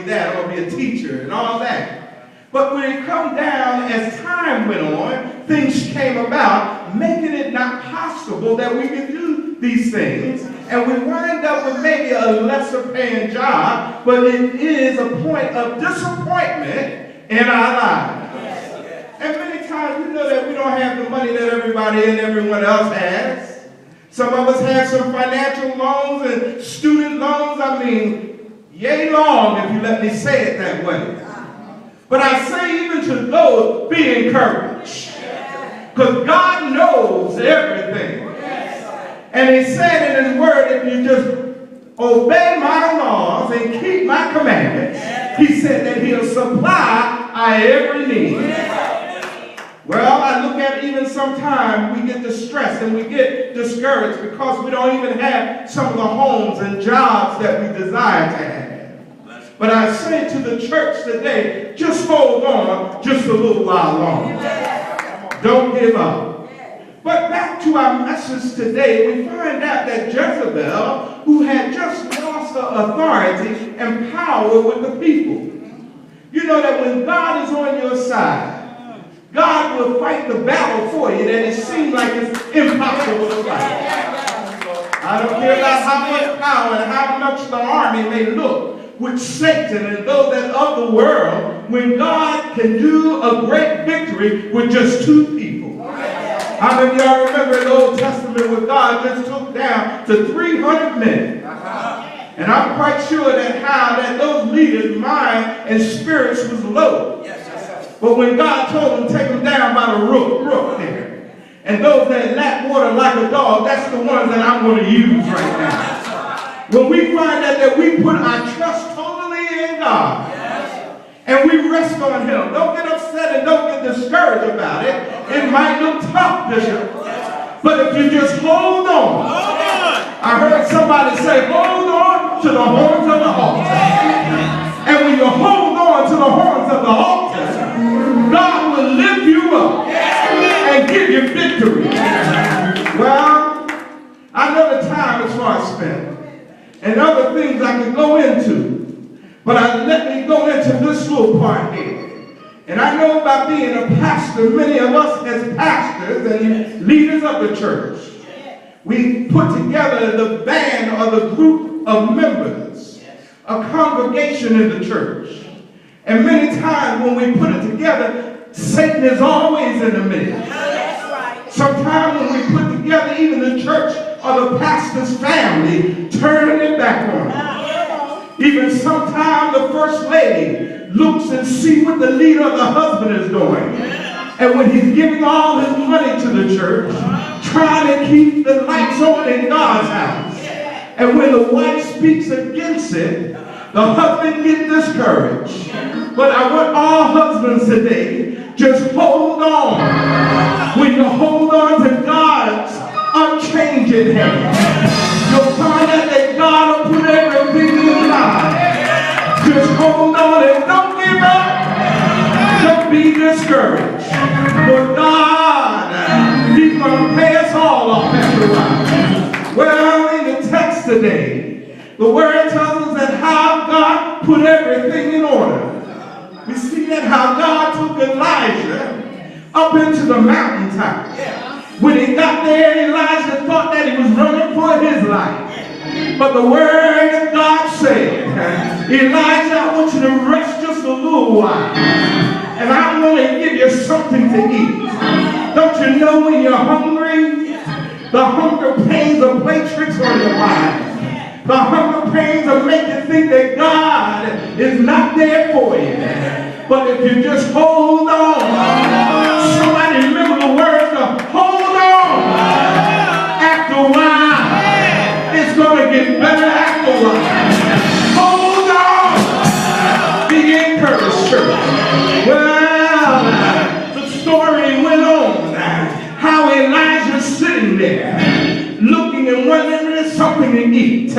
be that or be a teacher and all that. But when it come down, as time went on, things came about, making it not possible that we could do these things. And we wind up with maybe a lesser paying job, but it is a point of disappointment in our lives. And many times we know that we don't have the money that everybody and everyone else has. Some of us have some financial loans and student loans. I mean, yay long if you let me say it that way. But I say even to those, be encouraged. Because God knows everything. And he said in his word, if you just obey my laws and keep my commandments, he said that he'll supply our every need. Well, I look at even sometimes we get distressed and we get discouraged because we don't even have some of the homes and jobs that we desire to have. But I say to the church today, just hold on just a little while longer. Don't give up. But back to our message today, we find out that Jezebel, who had just lost her authority and power with the people. You know that when God is on your side, God will fight the battle for you that it seems like it's impossible to fight. I don't care about how much power and how much the army may look with Satan and those that of the world, when God can do a great victory with just two people. How many of y'all remember in the Old Testament when God just took down to 300 men? And I'm quite sure that how that those leaders' mind and spirits was low. But when God told them to take them down by the brook there, and those that lap water like a dog, that's the ones that I'm going to use right now. When we find out that we put our trust totally in God, and we rest on him, don't get upset and don't get discouraged about it. It might look tough, Bishop, but if you just hold on. I heard somebody say, hold on to the horns of the altar. And when you hold on to the horns of the altar, God will lift you up and give you victory. Well, I know the time is far spent. And other things I could go into. But let me go into this little part here. And I know by being a pastor, many of us as pastors and leaders of the church, we put together the band or the group of members, a congregation in the church. And many times when we put it together, Satan is always in the midst. Sometimes when we put together even the church or the pastor's family, turning it back on him. Even sometimes the first lady looks and sees what the leader of the husband is doing. And when he's giving all his money to the church, trying to keep the lights on in God's house. And when the wife speaks against it, the husband gets discouraged. But I want all husbands today, just hold on. When you hold on to God's unchanging hand, you'll find out that God will put everything in your life. Just hold on and don't give up. Don't be discouraged. For God, he's going to pay us all off after a while. Well, in the text today, the word tells us that how God put everything in order. We see that how God took Elijah up into the mountaintop. When he got there, Elijah thought that he was running for his life. But the word of God said, Elijah, I want you to rest just a little while. And I'm going to give you something to eat. Don't you know when you're hungry, the hunger pains will play tricks on your mind. The hunger pains will make you think that God is not there for you. But if you just hold on, somebody remember the words of hold on. After a while, it's going to get better after a while. Hold on. Be encouraged, church. Well, the story went on. How Elijah's sitting there, looking and wondering if there's something to eat.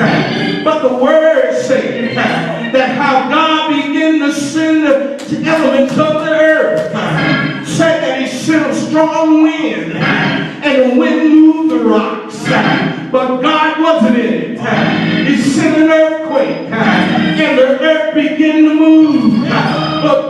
But the word said that how God began to send the elements of the earth. Said that he sent a strong wind, and the wind moved the rocks. But God wasn't in it. He sent an earthquake, and the earth began to move. look